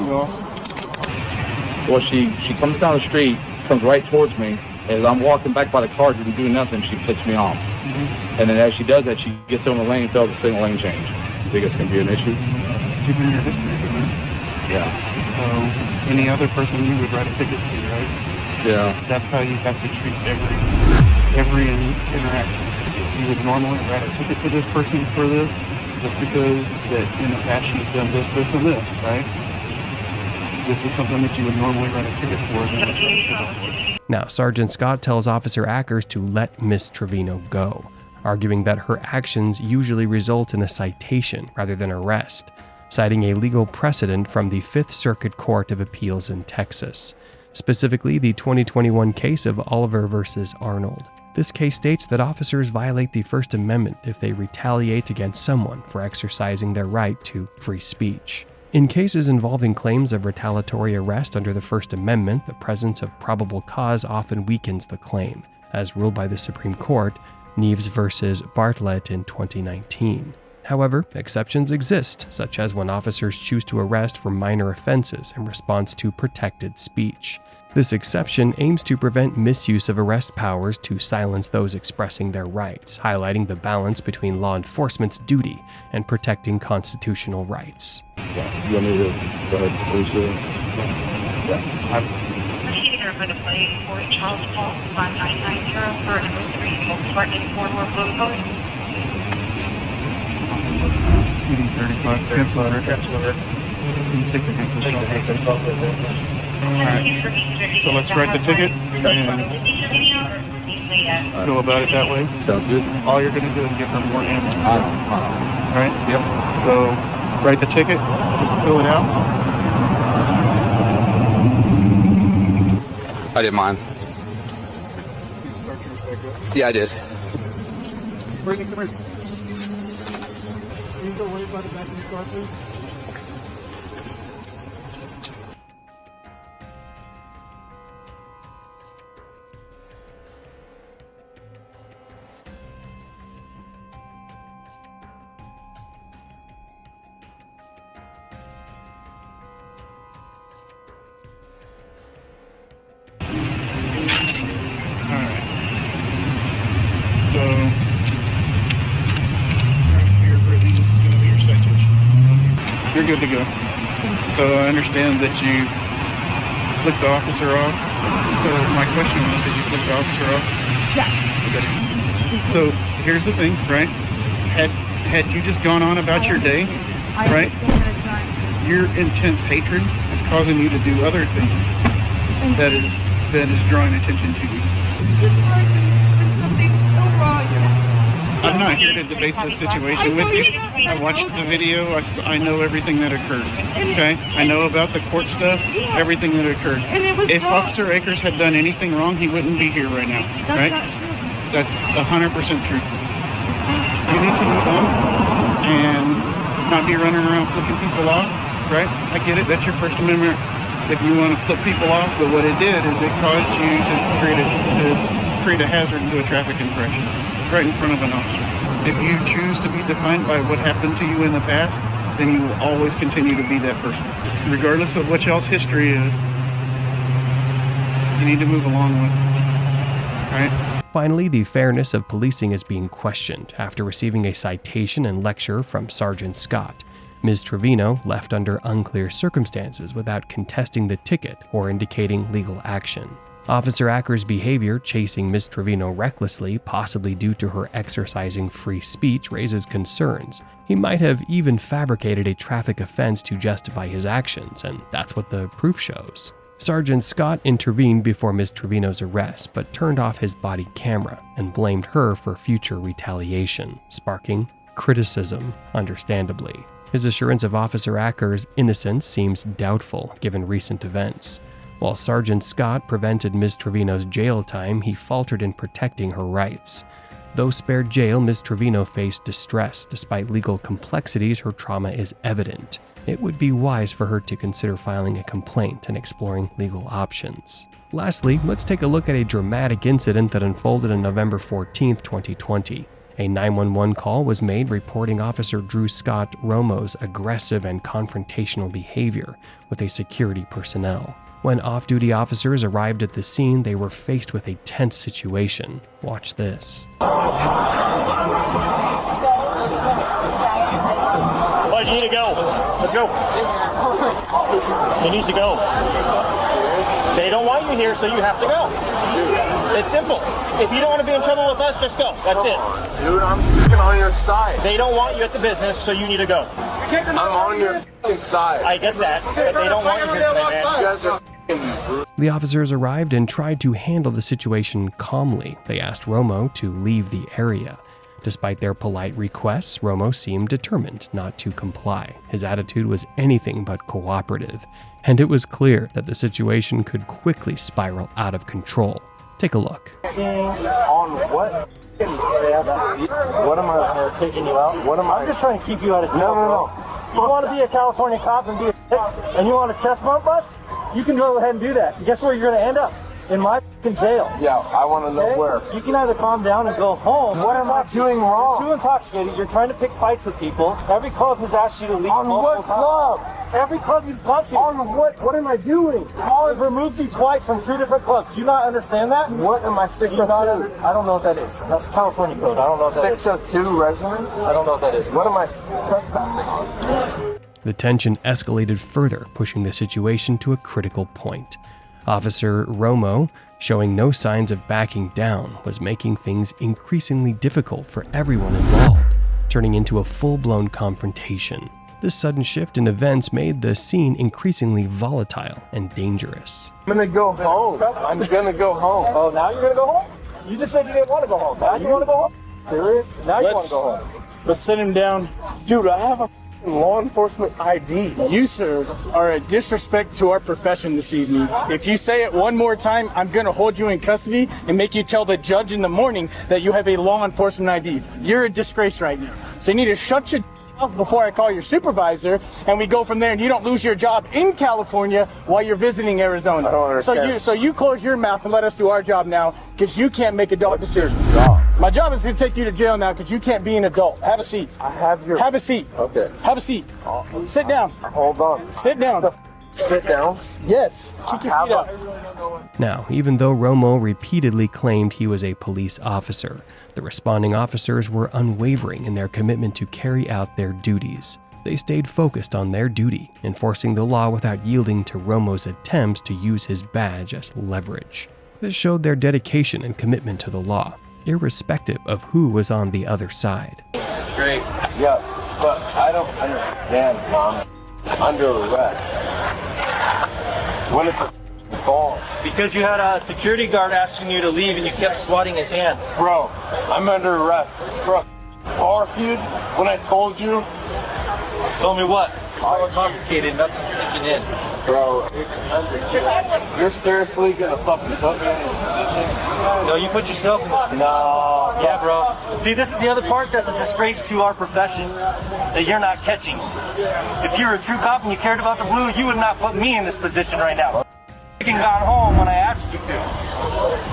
No. Well, she comes down the street, comes right towards me. As I'm walking back by the car, didn't do nothing, she flicks me off. Mm-hmm. And then as she does that, she gets on the lane, fails the signal lane change. You think it's going to be an issue? Given your history, man. Yeah. So, any other person you would write a ticket to, right? Yeah. That's how you have to treat every interaction. You would normally write a ticket to this person for this, just because that in the past you've done this, this, and this, right? This is something that you would normally write a ticket for. Now, Sergeant Scott tells Officer Ackers to let Miss Trevino go, arguing that her actions usually result in a citation rather than arrest, citing a legal precedent from the Fifth Circuit Court of Appeals in Texas, specifically the 2021 case of Oliver versus Arnold. This case states that officers violate the First Amendment if they retaliate against someone for exercising their right to free speech. In cases involving claims of retaliatory arrest under the First Amendment, the presence of probable cause often weakens the claim, as ruled by the Supreme Court, Neves versus Bartlett in 2019. However, exceptions exist, such as when officers choose to arrest for minor offenses in response to protected speech. This exception aims to prevent misuse of arrest powers to silence those expressing their rights, highlighting the balance between law enforcement's duty and protecting constitutional rights. Yeah. You want me to go ahead and police it? Yes. Yeah. Proceeding are going to play for Charles Paul 5990 for number 3, Volkswagen 4 North Road Post. PD 35, cancel order. Take the handcuffs off. Alright, so let's write the ticket and go about it that way. Sounds good. All you're going to do is give her more ammo. Alright? Yep. So, write the ticket, just fill it out. I didn't mind. Yeah, I did. Brittany, come here. Can you go wait by the back of the car, please? You're good to go. So I understand that you flicked the officer off. So my question was, did you flick the officer off? Yeah. Okay. So here's the thing, right? Had you just gone on about your day, right? Your intense hatred is causing you to do other things that is drawing attention to you. I'm not here to debate this situation with you. I watched the video. I know everything that occurred. Okay? I know about the court stuff, everything that occurred. If Officer Ackers had done anything wrong, he wouldn't be here right now. Right? That's 100% true. You need to move on and not be running around flipping people off. Right? I get it. That's your First Amendment. If you want to flip people off, but what it did is it caused you to create a hazard into a traffic infraction right in front of an officer. If you choose to be defined by what happened to you in the past, then you will always continue to be that person. Regardless of what y'all's history is, you need to move along with it. Right. Finally, the fairness of policing is being questioned after receiving a citation and lecture from Sergeant Scott. Ms. Trevino left under unclear circumstances without contesting the ticket or indicating legal action. Officer Acker's behavior, chasing Ms. Trevino recklessly, possibly due to her exercising free speech, raises concerns. He might have even fabricated a traffic offense to justify his actions, and that's what the proof shows. Sergeant Scott intervened before Ms. Trevino's arrest, but turned off his body camera and blamed her for future retaliation, sparking criticism, understandably. His assurance of Officer Acker's innocence seems doubtful given recent events. While Sergeant Scott prevented Ms. Trevino's jail time, he faltered in protecting her rights. Though spared jail, Ms. Trevino faced distress. Despite legal complexities, her trauma is evident. It would be wise for her to consider filing a complaint and exploring legal options. Lastly, let's take a look at a dramatic incident that unfolded on November 14, 2020. A 911 call was made reporting Officer Drew Scott Romo's aggressive and confrontational behavior with a security personnel. When off-duty officers arrived at the scene, they were faced with a tense situation. Watch this. Oh, you need to go. Let's go. You need to go. They don't want you here, so you have to go. It's simple. If you don't want to be in trouble with us, just go. That's it. Dude, I'm on your side. They don't want you at the business, so you need to go. I'm on your side. I get that, but they don't want you here today, man. You guys are The officers arrived and tried to handle the situation calmly. They asked Romo to leave the area. Despite their polite requests, Romo seemed determined not to comply. His attitude was anything but cooperative, and it was clear that the situation could quickly spiral out of control. Take a look. On what? What am I taking you out? What am I? I'm just trying to keep you out of jail. No. You want to be a California cop and be a and you want to chest bump us? You can go ahead and do that. Guess where you're going to end up? In my jail. Yeah, I want to know where. You can either calm down and go home. What am I doing wrong? You're too intoxicated. You're trying to pick fights with people. Every club has asked you to leave. On what club? Every club you've gone to. On what? What am I doing? I've removed you twice from 2 different clubs. Do you not understand that? What am I 602? I don't know what that is. That's California code. I don't know what that is. 602 resident? I don't know what that is. What am I trespassing on? The tension escalated further, pushing the situation to a critical point. Officer Romo, showing no signs of backing down, was making things increasingly difficult for everyone involved, turning into a full-blown confrontation. This sudden shift in events made the scene increasingly volatile and dangerous. I'm gonna go home. I'm gonna go home. Oh, now you're gonna go home? You just said you didn't want to go home. Now you want to go home? Serious? Now you want to go home. Let's sit him down. Dude, I have a law enforcement ID. You, sir, are a disrespect to our profession this evening. If you say it one more time, I'm going to hold you in custody and make you tell the judge in the morning that you have a law enforcement ID. You're a disgrace right now. So you need to shut your mouth before I call your supervisor, and we go from there, and you don't lose your job in California while you're visiting Arizona. I don't understand. So you close your mouth and let us do our job now, because you can't make adult decisions. My job is to take you to jail now because you can't be an adult. Have a seat. I have your... Have a seat. Okay. Have a seat. Sit down. Hold on. Sit down. Sit down? Yes. Kick your feet up. Now, even though Romo repeatedly claimed he was a police officer, the responding officers were unwavering in their commitment to carry out their duties. They stayed focused on their duty, enforcing the law without yielding to Romo's attempts to use his badge as leverage. This showed their dedication and commitment to the law, irrespective of who was on the other side. It's great. Yeah, but I don't understand, Mom. Under arrest. What is the call? Because you had a security guard asking you to leave and you kept swatting his hand. Bro, I'm under arrest. Bro, bar feud, when I told you. Told me what? So intoxicated, nothing's sinking in. Bro, you're seriously gonna fucking put me in this position? No, you put yourself in this position. No. Yeah, bro. See, this is the other part that's a disgrace to our profession that you're not catching. If you were a true cop and you cared about the blue, you would not put me in this position right now. You got home when I asked you to.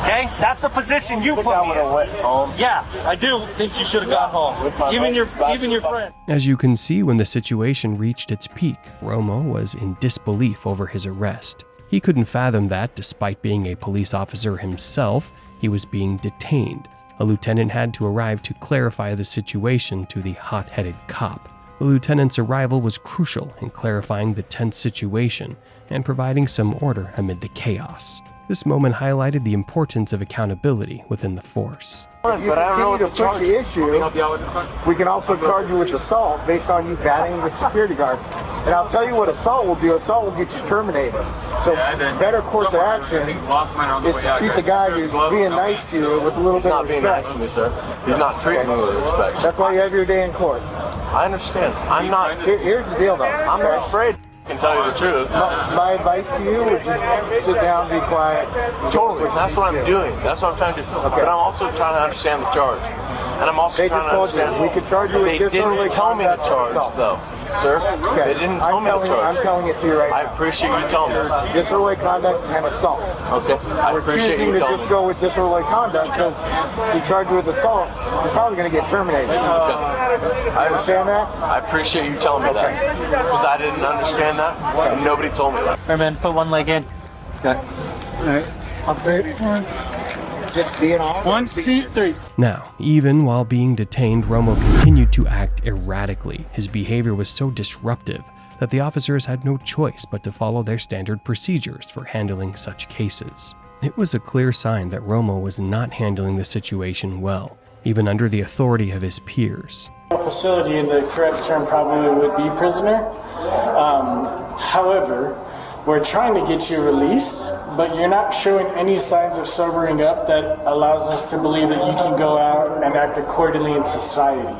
Okay? That's the position you put me in. Went home. Yeah, I do think you should have got home. Even your friend. As you can see, when the situation reached its peak, Romo was in disbelief over his arrest. He couldn't fathom that, despite being a police officer himself, he was being detained. A lieutenant had to arrive to clarify the situation to the hot-headed cop. The lieutenant's arrival was crucial in clarifying the tense situation and providing some order amid the chaos. This moment highlighted the importance of accountability within the force. If you continue to push the issue, we can also charge you with assault based on you batting the security guard. And I'll tell you what assault will do. Assault will get you terminated. So better course of action is to treat the guy who's being nice to you with a little bit of respect. He's not being nice to me, sir. He's not treating me with respect. That's why you have your day in court. I understand. I'm not. Here's the deal, though. I'm not afraid. I can tell you the truth. My advice to you is just sit down, be quiet. Totally. That's what I'm doing. That's what I'm trying to do. Okay. But I'm also trying to understand the charge. And I'm also trying to understand. We could charge you with disorderly conduct. They didn't tell me the charge, though, sir. Okay. They didn't tell me the charge. I'm telling it to you right now. I appreciate you telling me. Disorderly conduct and assault. Okay. I appreciate you telling me. We're choosing to just go with disorderly conduct because we charge you with assault. You're probably going to get terminated. Okay. I understand that? I appreciate you telling me that. Because I didn't understand that. And nobody told me that. All right, man. Put one leg in. Okay. All right. I'll put it. Just being on. 1, 2, 3. Now, even while being detained, Romo continued to act erratically. His behavior was so disruptive that the officers had no choice but to follow their standard procedures for handling such cases. It was a clear sign that Romo was not handling the situation well, even under the authority of his peers. Facility, and the correct term probably would be prisoner. However, we're trying to get you released, but you're not showing any signs of sobering up that allows us to believe that you can go out and act accordingly in society.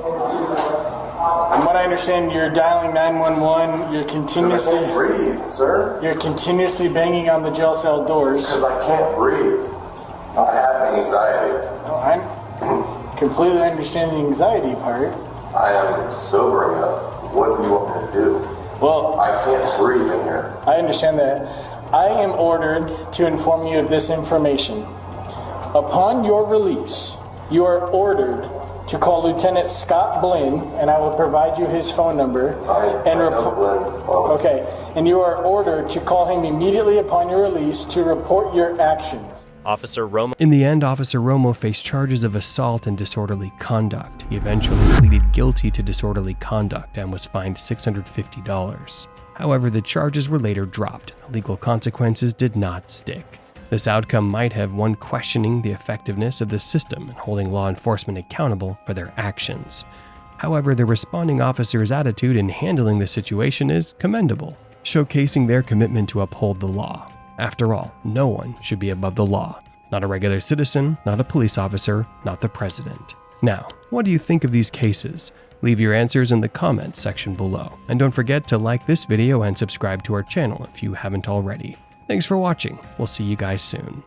From what I understand, you're dialing 911. You're continuously. I can't breathe, sir. You're continuously banging on the jail cell doors. Because I can't breathe. I have anxiety. I completely understand the anxiety part. I am sobering up. What do you want me to do? Well, I can't breathe in here. I understand that. I am ordered to inform you of this information. Upon your release, you are ordered to call Lieutenant Scott Blinn, and I will provide you his phone number. I know Blinn's phone. Okay, and you are ordered to call him immediately upon your release to report your actions. Officer Romo. In the end, Officer Romo faced charges of assault and disorderly conduct. He eventually pleaded guilty to disorderly conduct and was fined $650. However, the charges were later dropped. Legal consequences did not stick. This outcome might have one questioning the effectiveness of the system and holding law enforcement accountable for their actions. However, the responding officer's attitude in handling the situation is commendable, showcasing their commitment to uphold the law. After all, no one should be above the law. Not a regular citizen, not a police officer, not the president. Now, what do you think of these cases? Leave your answers in the comments section below. And don't forget to like this video and subscribe to our channel if you haven't already. Thanks for watching. We'll see you guys soon.